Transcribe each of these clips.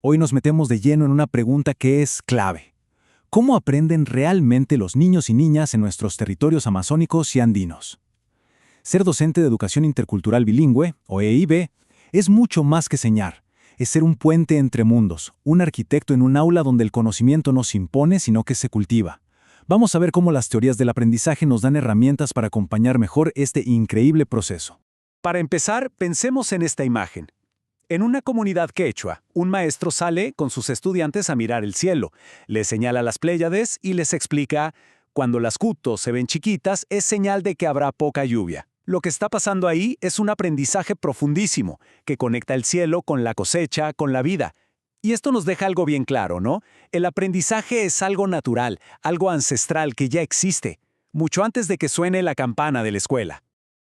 Hoy nos metemos de lleno en una pregunta que es clave. ¿Cómo aprenden realmente los niños y niñas en nuestros territorios amazónicos y andinos? Ser docente de educación intercultural bilingüe, o EIB, es mucho más que enseñar. Es ser un puente entre mundos, un arquitecto en un aula donde el conocimiento no se impone, sino que se cultiva. Vamos a ver cómo las teorías del aprendizaje nos dan herramientas para acompañar mejor este increíble proceso. Para empezar, pensemos en esta imagen. En una comunidad quechua, un maestro sale con sus estudiantes a mirar el cielo, les señala las Pléyades y les explica: cuando las cutos se ven chiquitas es señal de que habrá poca lluvia. Lo que está pasando ahí es un aprendizaje profundísimo, que conecta el cielo con la cosecha, con la vida. Y esto nos deja algo bien claro, ¿no? El aprendizaje es algo natural, algo ancestral que ya existe, mucho antes de que suene la campana de la escuela.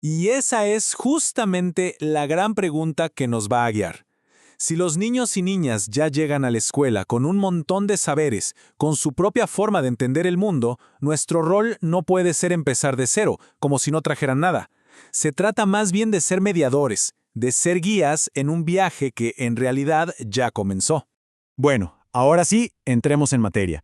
Y esa es justamente la gran pregunta que nos va a guiar. Si los niños y niñas ya llegan a la escuela con un montón de saberes, con su propia forma de entender el mundo, nuestro rol no puede ser empezar de cero, como si no trajeran nada. Se trata más bien de ser mediadores, de ser guías en un viaje que en realidad ya comenzó. Bueno, ahora sí, entremos en materia.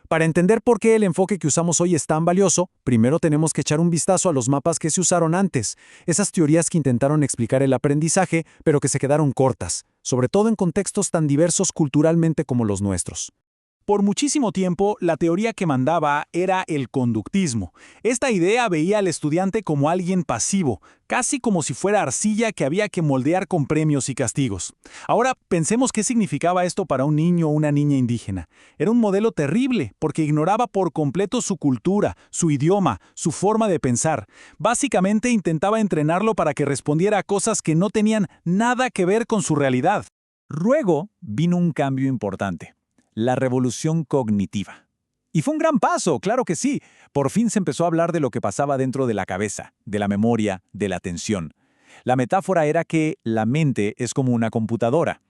Para entender por qué el enfoque que usamos hoy es tan valioso, primero tenemos que echar un vistazo a los mapas que se usaron antes, esas teorías que intentaron explicar el aprendizaje, pero que se quedaron cortas, sobre todo en contextos tan diversos culturalmente como los nuestros. Por muchísimo tiempo, la teoría que mandaba era el conductismo. Esta idea veía al estudiante como alguien pasivo, casi como si fuera arcilla que había que moldear con premios y castigos. Ahora, pensemos qué significaba esto para un niño o una niña indígena. Era un modelo terrible, porque ignoraba por completo su cultura, su idioma, su forma de pensar. Básicamente intentaba entrenarlo para que respondiera a cosas que no tenían nada que ver con su realidad. Luego vino un cambio importante: la revolución cognitiva. Y fue un gran paso, claro que sí. Por fin se empezó a hablar de lo que pasaba dentro de la cabeza, de la memoria, de la atención. La metáfora era que la mente es como una computadora.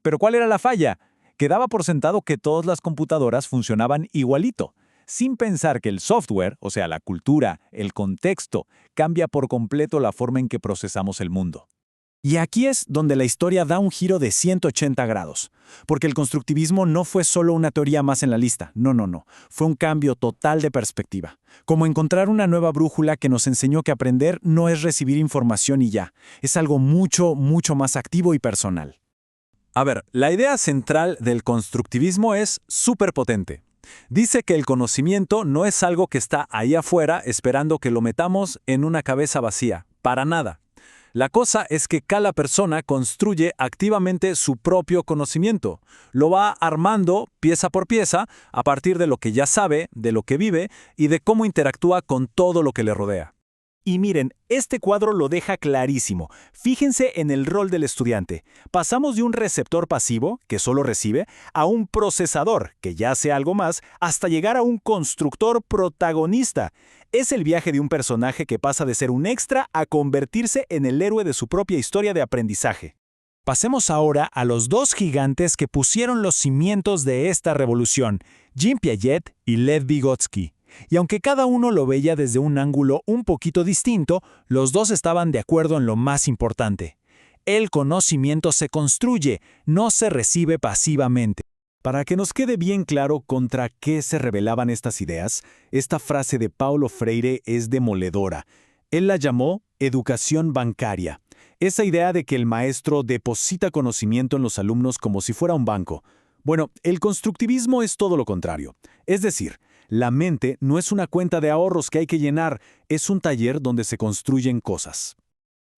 ¿Pero cuál era la falla? Que daba por sentado que todas las computadoras funcionaban igualito, sin pensar que el software, o sea, la cultura, el contexto, cambia por completo la forma en que procesamos el mundo. Y aquí es donde la historia da un giro de 180 grados, porque el constructivismo no fue solo una teoría más en la lista, no, fue un cambio total de perspectiva, como encontrar una nueva brújula que nos enseñó que aprender no es recibir información y ya, es algo mucho más activo y personal. A ver, la idea central del constructivismo es súper potente. Dice que el conocimiento no es algo que está ahí afuera esperando que lo metamos en una cabeza vacía, para nada. La cosa es que cada persona construye activamente su propio conocimiento. Lo va armando pieza por pieza a partir de lo que ya sabe, de lo que vive y de cómo interactúa con todo lo que le rodea. Y miren, este cuadro lo deja clarísimo. Fíjense en el rol del estudiante. Pasamos de un receptor pasivo, que solo recibe, a un procesador, que ya hace algo más, hasta llegar a un constructor protagonista. Es el viaje de un personaje que pasa de ser un extra a convertirse en el héroe de su propia historia de aprendizaje. Pasemos ahora a los dos gigantes que pusieron los cimientos de esta revolución, Jean Piaget y Lev Vygotsky. Y aunque cada uno lo veía desde un ángulo un poquito distinto, los dos estaban de acuerdo en lo más importante. El conocimiento se construye, no se recibe pasivamente. Para que nos quede bien claro contra qué se rebelaban estas ideas, esta frase de Paulo Freire es demoledora. Él la llamó educación bancaria. Esa idea de que el maestro deposita conocimiento en los alumnos como si fuera un banco. Bueno, el constructivismo es todo lo contrario. Es decir, la mente no es una cuenta de ahorros que hay que llenar, es un taller donde se construyen cosas.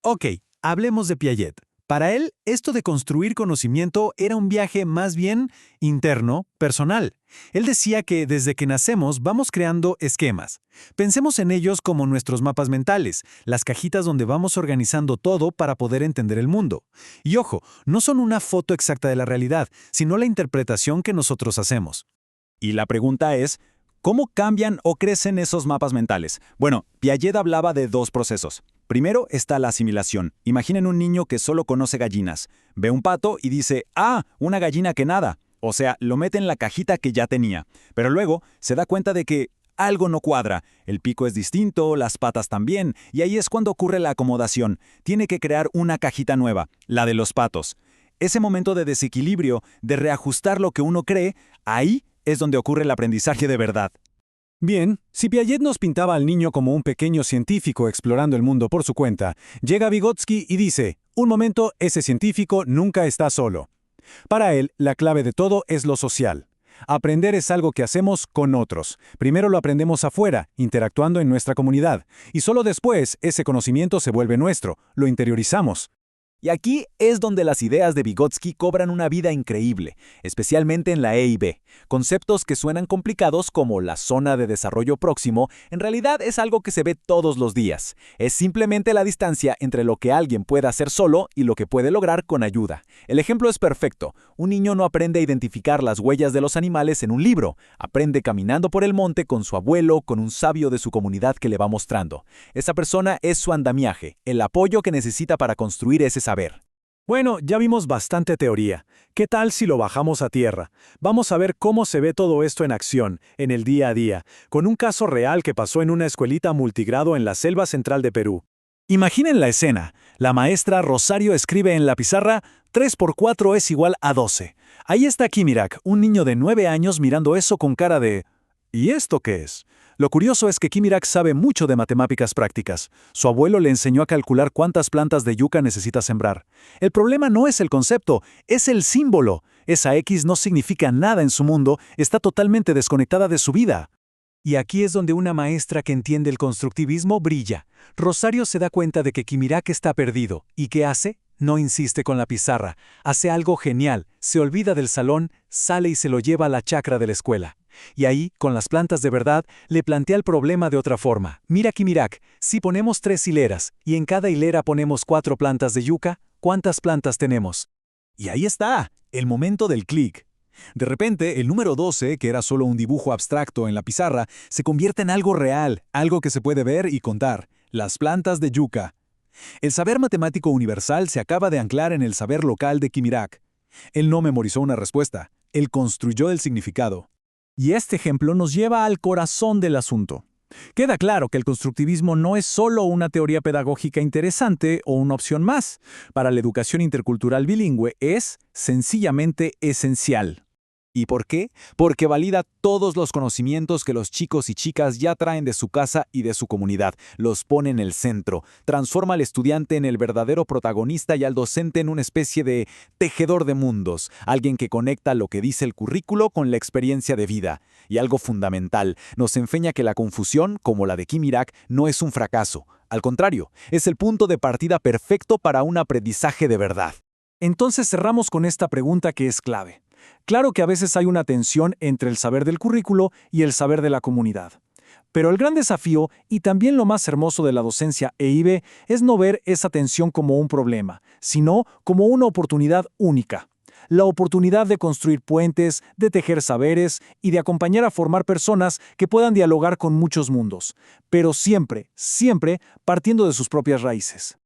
Ok, hablemos de Piaget. Para él, esto de construir conocimiento era un viaje más bien interno, personal. Él decía que desde que nacemos vamos creando esquemas. Pensemos en ellos como nuestros mapas mentales, las cajitas donde vamos organizando todo para poder entender el mundo. Y ojo, no son una foto exacta de la realidad, sino la interpretación que nosotros hacemos. Y la pregunta es: ¿cómo cambian o crecen esos mapas mentales? Bueno, Piaget hablaba de dos procesos. Primero está la asimilación. Imaginen un niño que solo conoce gallinas. Ve un pato y dice: ¡ah, una gallina que nada! O sea, lo mete en la cajita que ya tenía. Pero luego se da cuenta de que algo no cuadra. El pico es distinto, las patas también, y ahí es cuando ocurre la acomodación. Tiene que crear una cajita nueva, la de los patos. Ese momento de desequilibrio, de reajustar lo que uno cree, ahí es donde ocurre el aprendizaje de verdad. Bien, si Piaget nos pintaba al niño como un pequeño científico explorando el mundo por su cuenta, llega Vygotsky y dice, un momento, ese científico nunca está solo. Para él, la clave de todo es lo social. Aprender es algo que hacemos con otros. Primero lo aprendemos afuera, interactuando en nuestra comunidad, y solo después ese conocimiento se vuelve nuestro, lo interiorizamos. Y aquí es donde las ideas de Vygotsky cobran una vida increíble, especialmente en la EIB. Conceptos que suenan complicados como la zona de desarrollo próximo, en realidad es algo que se ve todos los días. Es simplemente la distancia entre lo que alguien puede hacer solo y lo que puede lograr con ayuda. El ejemplo es perfecto. Un niño no aprende a identificar las huellas de los animales en un libro. Aprende caminando por el monte con su abuelo, con un sabio de su comunidad que le va mostrando. Esa persona es su andamiaje, el apoyo que necesita para construir ese saber. Bueno, ya vimos bastante teoría. ¿Qué tal si lo bajamos a tierra? Vamos a ver cómo se ve todo esto en acción, en el día a día, con un caso real que pasó en una escuelita multigrado en la selva central de Perú. Imaginen la escena. La maestra Rosario escribe en la pizarra 3 por 4 es igual a 12. Ahí está Kimirak, un niño de 9 años mirando eso con cara de ¿y esto qué es? Lo curioso es que Kimirak sabe mucho de matemáticas prácticas. Su abuelo le enseñó a calcular cuántas plantas de yuca necesita sembrar. El problema no es el concepto, es el símbolo. Esa X no significa nada en su mundo, está totalmente desconectada de su vida. Y aquí es donde una maestra que entiende el constructivismo brilla. Rosario se da cuenta de que Kimirak está perdido. ¿Y qué hace? No insiste con la pizarra. Hace algo genial. Se olvida del salón, sale y se lo lleva a la chacra de la escuela. Y ahí, con las plantas de verdad, le plantea el problema de otra forma. Mira Kimirak, si ponemos 3 hileras y en cada hilera ponemos 4 plantas de yuca, ¿cuántas plantas tenemos? Y ahí está, el momento del clic. De repente, el número 12, que era solo un dibujo abstracto en la pizarra, se convierte en algo real, algo que se puede ver y contar. Las plantas de yuca. El saber matemático universal se acaba de anclar en el saber local de Kimirak. Él no memorizó una respuesta, él construyó el significado. Y este ejemplo nos lleva al corazón del asunto. Queda claro que el constructivismo no es solo una teoría pedagógica interesante o una opción más. Para la educación intercultural bilingüe es, sencillamente, esencial. ¿Y por qué? Porque valida todos los conocimientos que los chicos y chicas ya traen de su casa y de su comunidad. Los pone en el centro. Transforma al estudiante en el verdadero protagonista y al docente en una especie de tejedor de mundos. Alguien que conecta lo que dice el currículo con la experiencia de vida. Y algo fundamental, nos enseña que la confusión, como la de Kimirak, no es un fracaso. Al contrario, es el punto de partida perfecto para un aprendizaje de verdad. Entonces cerramos con esta pregunta que es clave. Claro que a veces hay una tensión entre el saber del currículo y el saber de la comunidad. Pero el gran desafío, y también lo más hermoso de la docencia EIB, es no ver esa tensión como un problema, sino como una oportunidad única. La oportunidad de construir puentes, de tejer saberes y de acompañar a formar personas que puedan dialogar con muchos mundos, pero siempre, siempre partiendo de sus propias raíces.